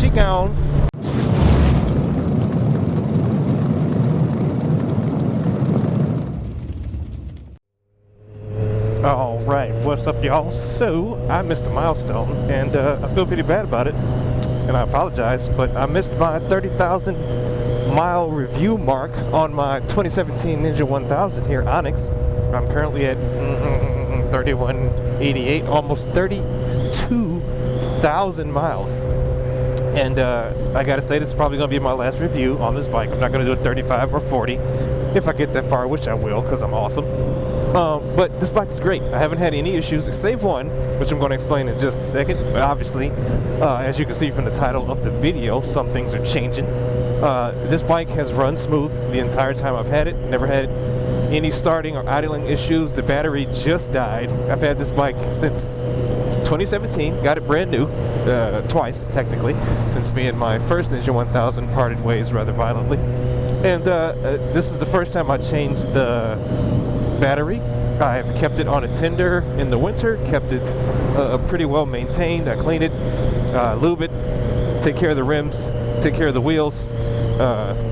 she gone. Alright, what's up y'all? So, I missed a milestone, and I feel pretty bad about it, and I apologize, but I missed my 30,000 mile review mark on my 2017 Ninja 1000 here, Onyx. I'm currently at 3188, almost 32,000 miles. And I gotta say, this is probably gonna be my last review on this bike. I'm not gonna do it 35 or 40 if I get that far, which I will, because I'm awesome. But this bike is great. I haven't had any issues, save one, which I'm going to explain in just a second. But obviously, as you can see from the title of the video, some things are changing. This bike has run smooth the entire time I've had it. Never had any starting or idling issues. The battery just died. I've had this bike since 2017. Got it brand new, twice technically, since me and my first Ninja 1000 parted ways rather violently. And this is the first time I changed the battery. I've kept it on a tender in the winter, kept it pretty well maintained. I clean it, lube it, take care of the rims, take care of the wheels.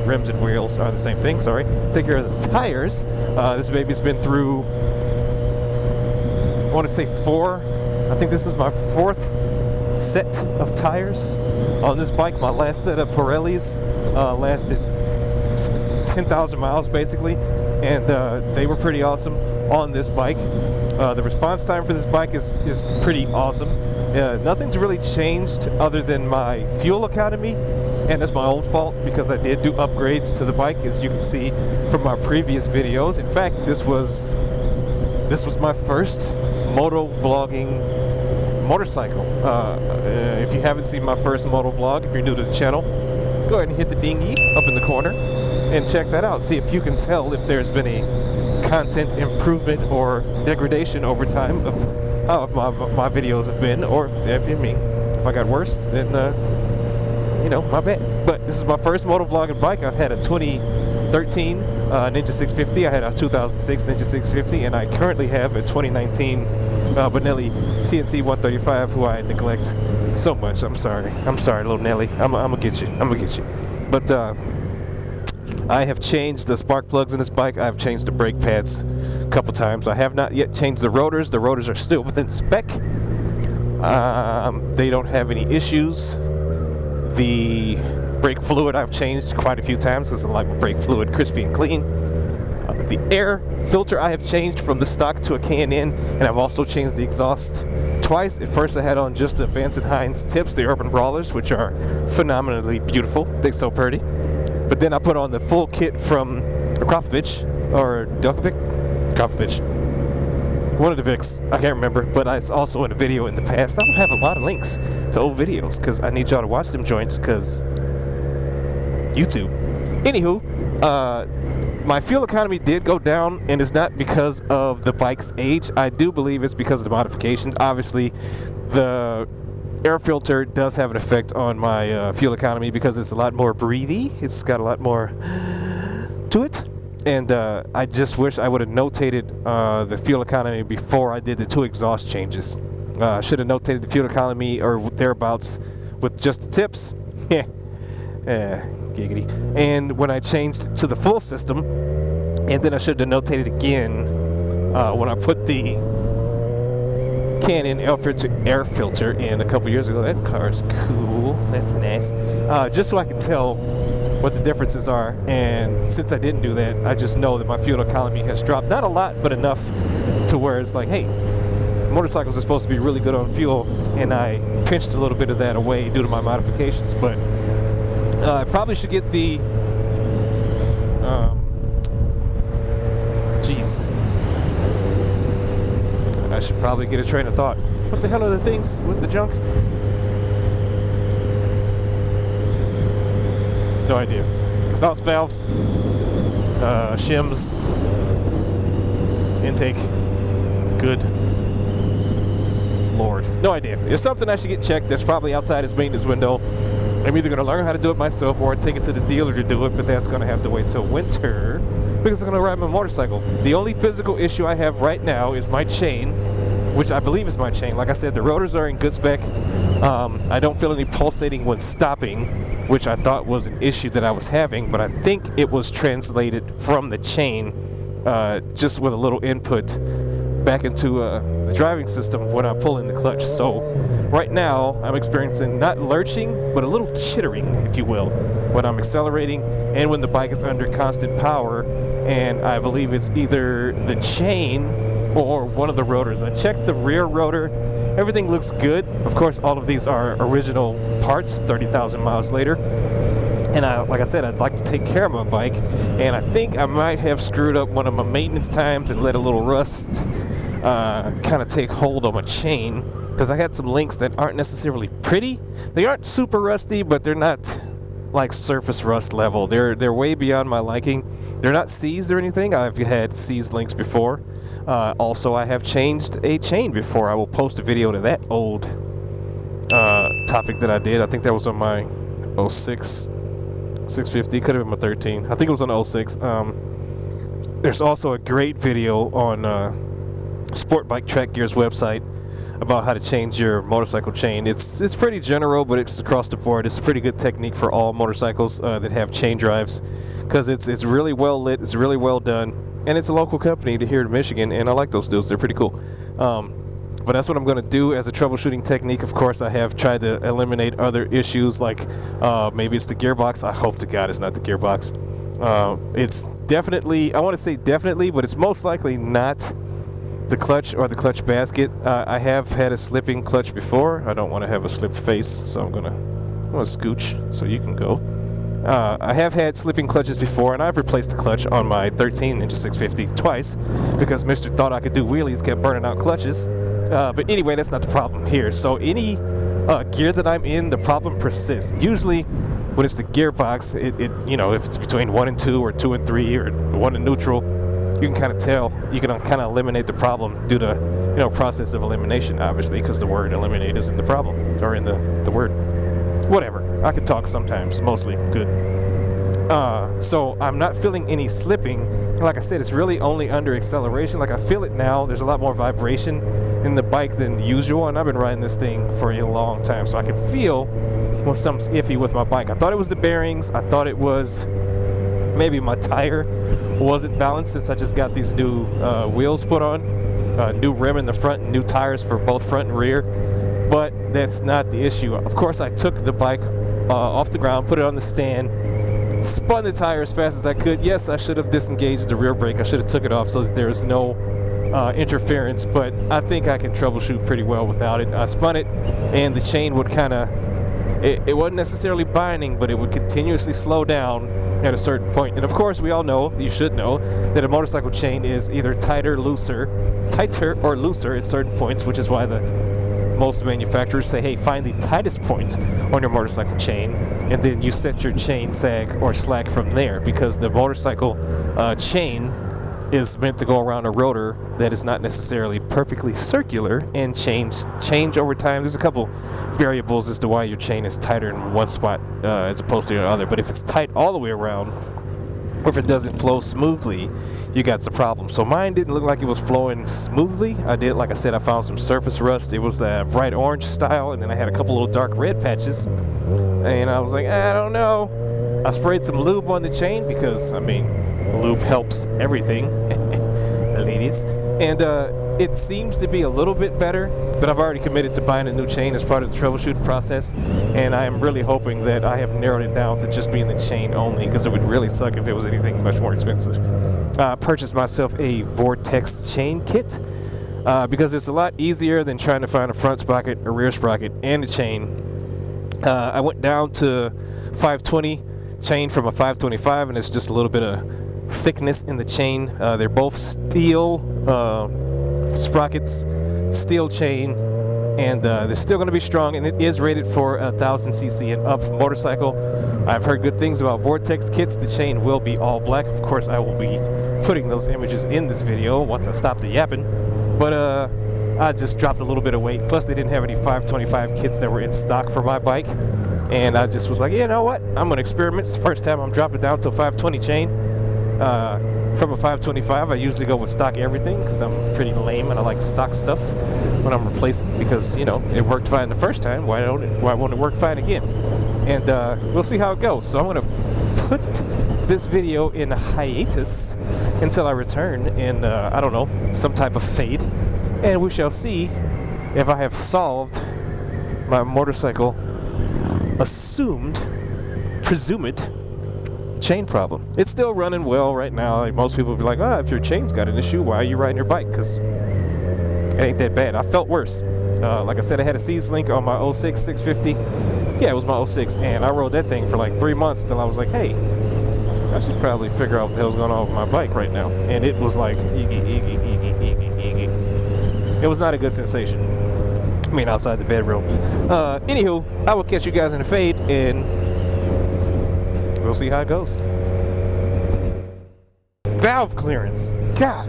Rims and wheels are the same thing, sorry. Take care of the tires. This baby's been through, I want to say 4. I think this is my 4th set of tires on this bike. My last set of Pirellis lasted 10,000 miles basically. And they were pretty awesome on this bike. The response time for this bike is pretty awesome. Nothing's really changed other than my fuel economy, and that's my own fault because I did do upgrades to the bike, as you can see from my previous videos. In fact, this was my first moto vlogging motorcycle. If you haven't seen my first moto vlog, if you're new to the channel, go ahead and hit the dingy up in the corner and check that out. See if you can tell if there's been a content improvement or degradation over time of how my videos have been, or if I got worse, then my bad. But this is my first motovlogging bike. I've had a 2013 Ninja 650. I had a 2006 Ninja 650, and I currently have a 2019 Benelli TNT 135, who I neglect so much. I'm sorry, little Nelly. I'm gonna get you. But I have changed the spark plugs in this bike. I've changed the brake pads a couple times. I have not yet changed the rotors. The rotors are still within spec. They don't have any issues. The brake fluid I've changed quite a few times because I like my brake fluid crispy and clean. The air filter I have changed from the stock to a K&N, and I've also changed the exhaust twice. At first I had on just the Vance & Hines tips, the Urban Brawlers, which are phenomenally beautiful. They're so pretty. But then I put on the full kit from Kawasaki or Kawasaki, one of the Vics, I can't remember, but it's also in a video in the past. I don't have a lot of links to old videos because I need y'all to watch them joints because YouTube. Anywho, my fuel economy did go down, and it's not because of the bike's age. I do believe it's because of the modifications. Obviously, the air filter does have an effect on my fuel economy because it's a lot more breathy. It's got a lot more to it. And I just wish I would have notated the fuel economy before I did the 2 exhaust changes. Should have notated the fuel economy or thereabouts with just the tips. Giggity. And when I changed to the full system, and then I should have notated again when I put the K&N air filter in a couple years ago. That car's cool. That's nice. Just so I can tell what the differences are. And since I didn't do that, I just know that my fuel economy has dropped. Not a lot, but enough to where it's like, hey, motorcycles are supposed to be really good on fuel, and I pinched a little bit of that away due to my modifications. But I probably should get the I should probably get a train of thought. What the hell are the things with the junk? No idea. Exhaust valves, shims, intake. Good Lord. No idea. It's something I should get checked. That's probably outside its maintenance window. I'm either going to learn how to do it myself or take it to the dealer to do it, but that's going to have to wait till winter because I'm going to ride my motorcycle. The only physical issue I have right now is my chain. which I believe is my chain. Like I said, the rotors are in good spec. I don't feel any pulsating when stopping, which I thought was an issue that I was having, but I think it was translated from the chain just with a little input back into the driving system when I pull in the clutch. So right now I'm experiencing not lurching, but a little chittering, if you will, when I'm accelerating and when the bike is under constant power. And I believe it's either the chain or one of the rotors. I checked the rear rotor. Everything looks good. Of course, all of these are original parts 30,000 miles later. And like I said, I'd like to take care of my bike, and I think I might have screwed up one of my maintenance times and let a little rust kind of take hold on my chain, because I had some links that aren't necessarily pretty. They aren't super rusty, but they're not like surface rust level. They're way beyond my liking. They're not seized or anything. I've had seized links before. Also, I have changed a chain before. I will post a video to that old topic that I did. I think that was on my 06 650, could have been my 13. I think it was on 06. There's also a great video on Sport Bike Track Gear's website about how to change your motorcycle chain. It's pretty general, but it's across the board. It's a pretty good technique for all motorcycles that have chain drives, because it's really well lit, it's really well done, and it's a local company here in Michigan, and I like those dudes. They're pretty cool. But that's what I'm going to do as a troubleshooting technique. Of course, I have tried to eliminate other issues, like maybe it's the gearbox. I hope to God it's not the gearbox. It's definitely, I want to say definitely, but it's most likely not the clutch or the clutch basket. I have had a slipping clutch before. I don't want to have a slipped face, so I'm gonna scooch so you can go. I have had slipping clutches before, and I've replaced the clutch on my 13 Ninja 650 twice, because Mr. thought I could do wheelies, kept burning out clutches. But anyway, that's not the problem here. So any gear that I'm in, the problem persists. Usually when it's the gearbox, it if it's between 1 and 2 or 2 and 3 or 1 and neutral, you can kind of tell. You can kind of eliminate the problem due to process of elimination, obviously, because the word eliminate is in the problem, or in the word. Whatever. I can talk sometimes, mostly good. So I'm not feeling any slipping. Like I said, it's really only under acceleration. Like I feel it now. There's a lot more vibration in the bike than usual, and I've been riding this thing for a long time, so I can feel when something's iffy with my bike. I thought it was the bearings. I thought it was maybe my tire wasn't balanced, since I just got these new wheels put on, new rim in the front, and new tires for both front and rear. But that's not the issue. Of course, I took the bike off the ground, put it on the stand, spun the tire as fast as I could. Yes, I should have disengaged the rear brake. I should have took it off so that there was no interference, but I think I can troubleshoot pretty well without it. I spun it, and the chain would kind of, it wasn't necessarily binding, but it would continuously slow down at a certain point. And of course, we all know, you should know, that a motorcycle chain is either tighter or looser at certain points, which is why most manufacturers say, hey, find the tightest point on your motorcycle chain, and then you set your chain sag or slack from there, because the motorcycle chain is meant to go around a rotor that is not necessarily perfectly circular, and change over time. There's a couple variables as to why your chain is tighter in one spot as opposed to the other, but if it's tight all the way around, or if it doesn't flow smoothly, you got some problems. So mine didn't look like it was flowing smoothly. Like I said, I found some surface rust. It was the bright orange style, and then I had a couple little dark red patches, and I was like, I don't know. I sprayed some lube on the chain, because lube helps everything, ladies, and it seems to be a little bit better, but I've already committed to buying a new chain as part of the troubleshooting process, and I am really hoping that I have narrowed it down to just being the chain only, because it would really suck if it was anything much more expensive. I purchased myself a Vortex chain kit, because it's a lot easier than trying to find a front sprocket, a rear sprocket, and a chain. I went down to 520 chain from a 525, and it's just a little bit of thickness in the chain. They're both steel sprockets, steel chain, and they're still going to be strong, and it is rated for 1,000cc and up motorcycle. I've heard good things about Vortex kits. The chain will be all black. Of course, I will be putting those images in this video once I stop the yapping, but I just dropped a little bit of weight. Plus, they didn't have any 525 kits that were in stock for my bike, and I just was like, you know what, I'm going to experiment. It's the first time I'm dropping down to a 520 chain. From a 525, I usually go with stock everything because I'm pretty lame and I like stock stuff when I'm replacing, because you know it worked fine the first time. Why won't it work fine again? And we'll see how it goes. So I'm gonna put this video in hiatus until I return in I don't know, some type of fade, and we shall see if I have solved my motorcycle presumed chain problem. It's still running well right now. Like most people will be like, if your chain's got an issue, why are you riding your bike? Because it ain't that bad. I felt worse. Like I said, I had a C-Link on my 06 650. Yeah, it was my 06, and I rode that thing for like 3 months until I was like, hey, I should probably figure out what the hell's going on with my bike right now. And it was like, eegy. It was not a good sensation. I mean, outside the bedroom. Anywho, I will catch you guys in the fade, and we'll see how it goes. Valve clearance. God,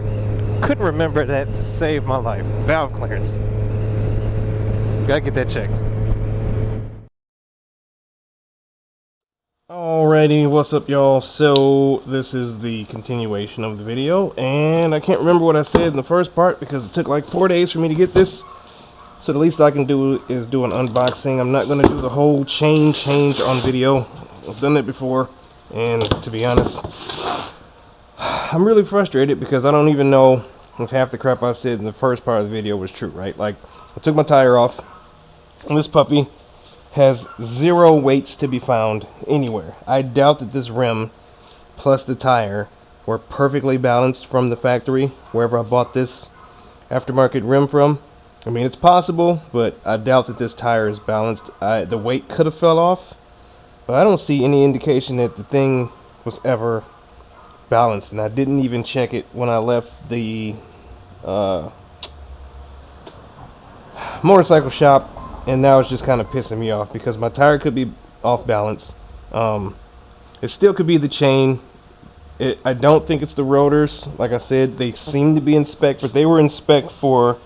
couldn't remember that to save my life. Valve clearance. Gotta get that checked. Alrighty, what's up y'all? So this is the continuation of the video, and I can't remember what I said in the first part because it took like 4 days for me to get this. So the least I can do is do an unboxing. I'm not going to do the whole chain change on video. I've done that before, and to be honest, I'm really frustrated because I don't even know if half the crap I said in the first part of the video was true, right? Like, I took my tire off, and this puppy has 0 weights to be found anywhere. I doubt that this rim plus the tire were perfectly balanced from the factory, wherever I bought this aftermarket rim from. I mean, it's possible, but I doubt that this tire is balanced. The weight could have fell off, but I don't see any indication that the thing was ever balanced. And I didn't even check it when I left the motorcycle shop, and now it's just kind of pissing me off because my tire could be off balance. It still could be the chain. I don't think it's the rotors. Like I said, they seem to be in spec, but they were in spec for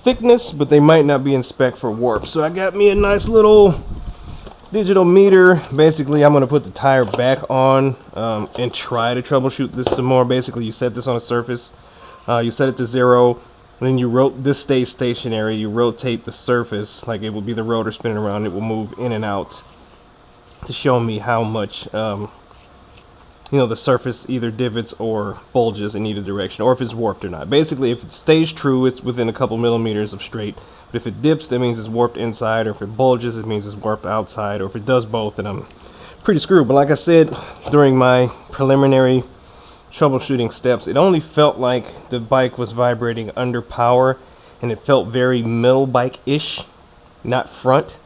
thickness, but they might not be in spec for warp. So I got me a nice little digital meter. Basically, I'm going to put the tire back on and try to troubleshoot this some more. Basically, you set this on a surface, you set it to 0, and then this stays stationary. You rotate the surface, like it will be the rotor spinning around. It will move in and out to show me how much the surface either divots or bulges in either direction, or if it's warped or not. Basically, if it stays true, it's within a couple millimeters of straight. But if it dips, that means it's warped inside, or if it bulges, it means it's warped outside, or if it does both, then I'm pretty screwed. But like I said, during my preliminary troubleshooting steps, it only felt like the bike was vibrating under power, and it felt very middle bike-ish, not front.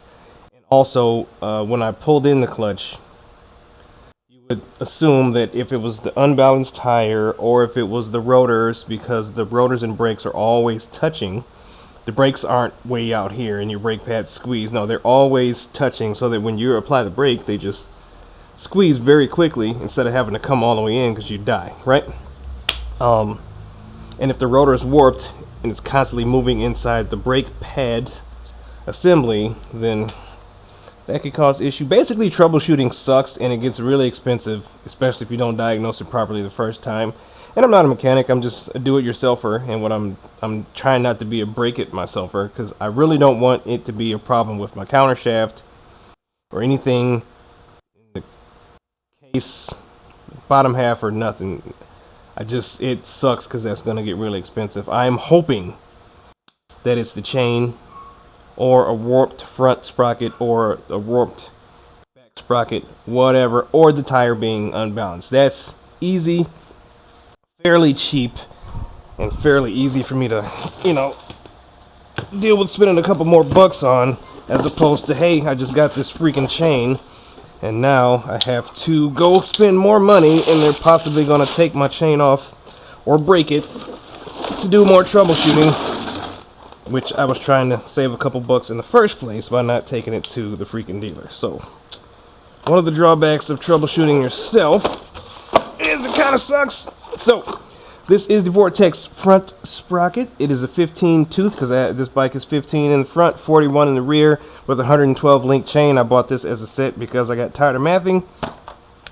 And also, when I pulled in the clutch, would assume that if it was the unbalanced tire or if it was the rotors, because the rotors and brakes are always touching. The brakes aren't way out here and your brake pads squeeze. No, they're always touching, so that when you apply the brake, they just squeeze very quickly instead of having to come all the way in because you die, right? And if the rotor is warped and it's constantly moving inside the brake pad assembly, then that could cause issue. Basically, troubleshooting sucks, and it gets really expensive, especially if you don't diagnose it properly the first time. And I'm not a mechanic; I'm just a do-it-yourselfer. And what I'm trying not to be a break-it-myselfer, because I really don't want it to be a problem with my countershaft or anything in the case, bottom half or nothing. It sucks because that's gonna get really expensive. I'm hoping that it's the chain, or a warped front sprocket, or a warped back sprocket, whatever, or the tire being unbalanced. That's easy, fairly cheap, and fairly easy for me to, deal with spending a couple more bucks on, as opposed to, hey, I just got this freaking chain, and now I have to go spend more money, and they're possibly going to take my chain off, or break it, to do more troubleshooting, which I was trying to save a couple bucks in the first place by not taking it to the freaking dealer. So, one of the drawbacks of troubleshooting yourself is it kind of sucks. So, this is the Vortex front sprocket. It is a 15 tooth, because this bike is 15 in the front, 41 in the rear, with a 112 link chain. I bought this as a set because I got tired of mathing.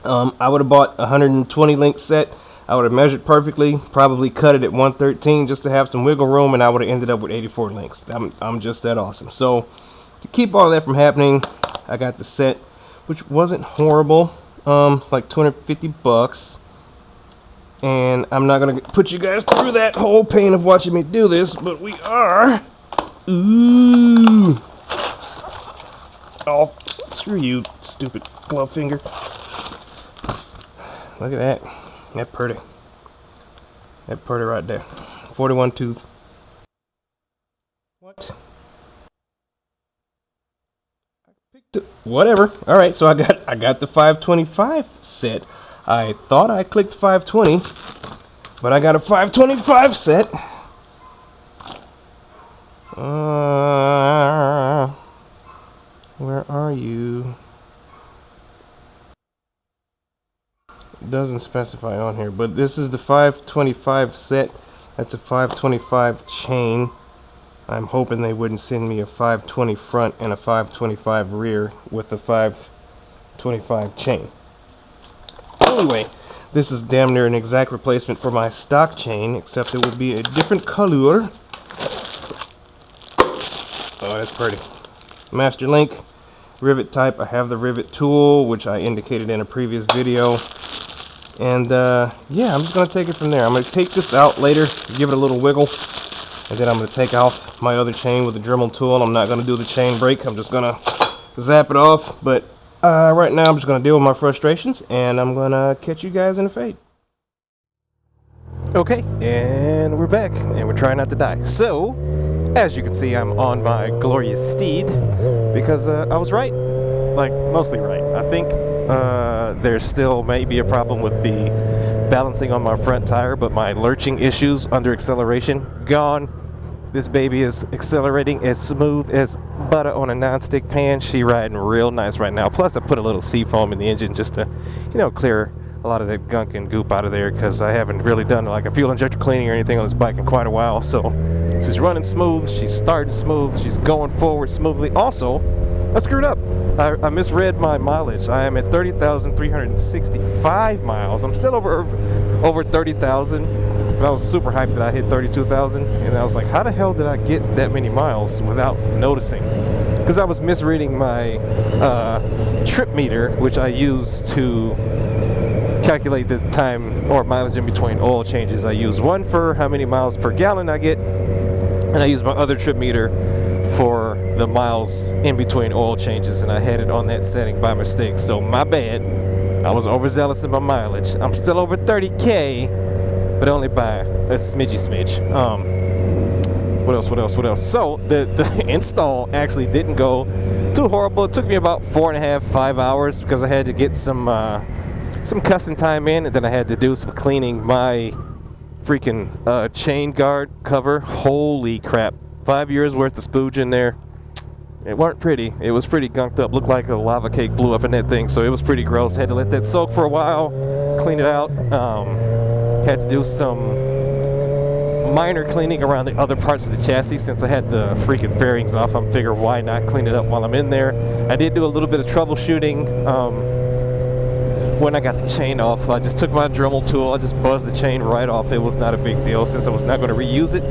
I would have bought a 120 link set. I would have measured perfectly, probably cut it at 113 just to have some wiggle room, and I would have ended up with 84 links. I'm just that awesome. So to keep all that from happening, I got the set, which wasn't horrible. It's like 250 bucks. And I'm not gonna put you guys through that whole pain of watching me do this, but we are. Ooh. Oh, screw you, stupid glove finger. Look at that. That pretty. That pretty right there. 41 tooth. What? Whatever. All right, so I got the 525 set. I thought I clicked 520, but I got a 525 set. Where are you? It doesn't specify on here, but this is the 525 set. That's a 525 chain. I'm hoping they wouldn't send me a 520 front and a 525 rear with the 525 chain. Anyway, this is damn near an exact replacement for my stock chain, except it would be a different color. Oh, that's pretty. Master link, rivet type. I have the rivet tool, which I indicated in a previous video. And yeah, I'm just going to take it from there. I'm going to take this out later, give it a little wiggle, and then I'm going to take off my other chain with the Dremel tool. I'm not going to do the chain break. I'm just going to zap it off. But right now I'm just going to deal with my frustrations, and I'm going to catch you guys in the fade. Okay, and we're back, and we're trying not to die. So, as you can see, I'm on my glorious steed, because I was right. Like, mostly right. I think there's still maybe a problem with the balancing on my front tire, but my lurching issues under acceleration, gone. This baby is accelerating as smooth as butter on a non-stick pan. She riding real nice right now. Plus, I put a little seafoam in the engine just to, you know, clear a lot of that gunk and goop out of there, because I haven't really done like a fuel injector cleaning or anything on this bike in quite a while. So she's running smooth, she's starting smooth, she's going forward smoothly. Also, I screwed up. I misread my mileage. I am at 30,365 miles. I'm still over 30,000, but I was super hyped that I hit 32,000, and I was like, how the hell did I get that many miles without noticing? Because I was misreading my trip meter, which I use to calculate the time or mileage in between oil changes. I use one for how many miles per gallon I get, and I use my other trip meter for the miles in between oil changes, and I had it on that setting by mistake. So my bad. I was overzealous in my mileage. I'm still over 30K, but only by a smidge. What else? So the install actually didn't go too horrible. It took me about 4.5-5 hours because I had to get some custom time in, and then I had to do some cleaning. My freaking chain guard cover, holy crap, 5 years worth of spooge in there. It weren't pretty. It was pretty gunked up. Looked like a lava cake blew up in that thing, so it was pretty gross. Had to let that soak for a while, clean it out. Had to do some minor cleaning around the other parts of the chassis since I had the freaking fairings off. I'm figuring why not clean it up while I'm in there. I did do a little bit of troubleshooting when I got the chain off. I just took my Dremel tool, I just buzzed the chain right off. It was not a big deal since I was not going to reuse it.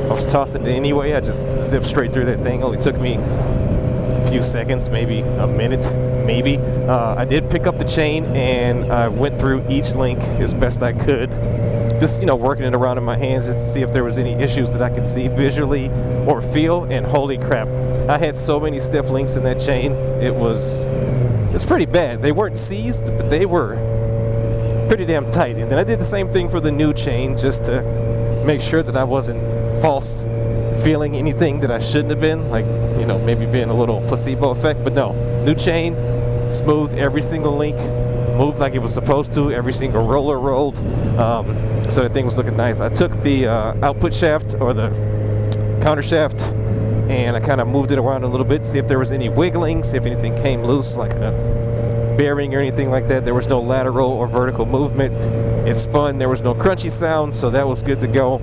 I was tossing it anyway. I just zipped straight through that thing. Only took me a few seconds, maybe a minute, maybe. I did pick up the chain, and I went through each link as best I could. Just, you know, working it around in my hands just to see if there was any issues that I could see visually or feel, and holy crap, I had so many stiff links in that chain. It's pretty bad. They weren't seized, but they were pretty damn tight. And then I did the same thing for the new chain just to make sure that I wasn't false feeling anything that I shouldn't have been, like, you know, maybe being a little placebo effect. But no, new chain, smooth, every single link moved like it was supposed to, every single roller rolled, so the thing was looking nice. I took the output shaft or the counter shaft, and I kind of moved it around a little bit, see if there was any wiggling, see if anything came loose, like a bearing or anything like that. There was no lateral or vertical movement. It spun, there was no crunchy sound, so that was good to go.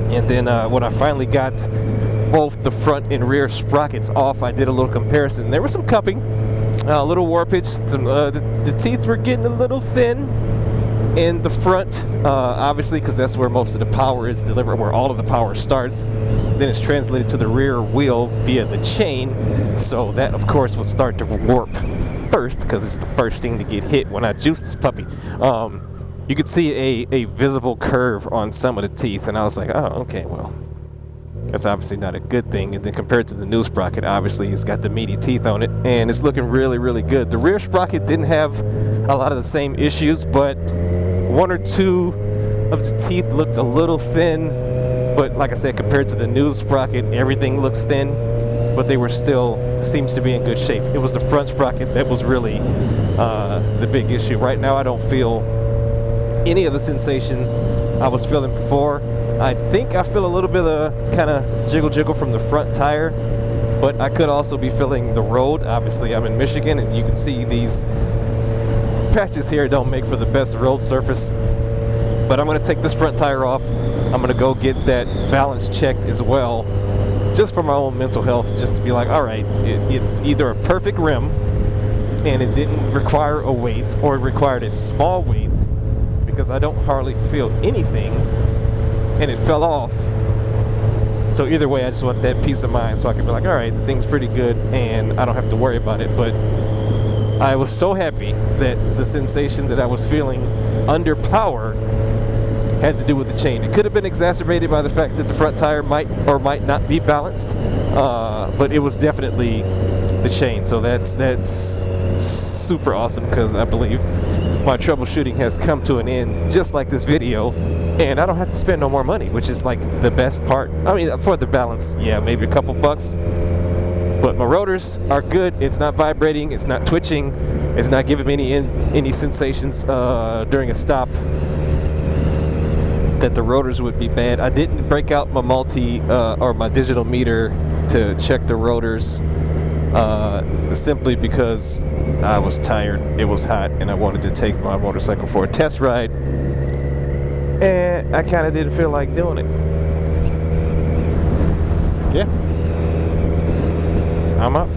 And then when I finally got both the front and rear sprockets off, I did a little comparison. There was some cupping, a little warpage. The teeth were getting a little thin in the front obviously, because that's where most of the power is delivered, where all of the power starts. Then it's translated to the rear wheel via the chain. So that, of course, will start to warp first, because it's the first thing to get hit when I juice this puppy. You could see a visible curve on some of the teeth, and I was like, oh, okay, well, that's obviously not a good thing. And then compared to the new sprocket, obviously it's got the meaty teeth on it, and it's looking really, really good. The rear sprocket didn't have a lot of the same issues, but one or two of the teeth looked a little thin. But like I said, compared to the new sprocket, everything looks thin, but they were still, seems to be in good shape. It was the front sprocket that was really the big issue. Right now, I don't feel any of the sensation I was feeling before. I think I feel a little bit of kind of jiggle from the front tire, but I could also be feeling the road. Obviously, I'm in Michigan, and you can see these patches here don't make for the best road surface. But I'm going to take this front tire off. I'm going to go get that balance checked as well, just for my own mental health, just to be like, all right, it's either a perfect rim and it didn't require a weight, or it required a small weight, because I don't hardly feel anything and it fell off. So either way, I just want that peace of mind, so I can be like, all right, the thing's pretty good and I don't have to worry about it. But I was so happy that the sensation that I was feeling under power had to do with the chain. It could have been exacerbated by the fact that the front tire might or might not be balanced, but it was definitely the chain. So that's super awesome, because I believe my troubleshooting has come to an end, just like this video, and I don't have to spend no more money, which is like the best part. I mean, for the balance, yeah, maybe a couple bucks, but my rotors are good. It's not vibrating, it's not twitching, it's not giving me any sensations during a stop that the rotors would be bad. I didn't break out my or my digital meter to check the rotors, simply because I was tired, it was hot, and I wanted to take my motorcycle for a test ride, and I kind of didn't feel like doing it. Yeah, I'm up.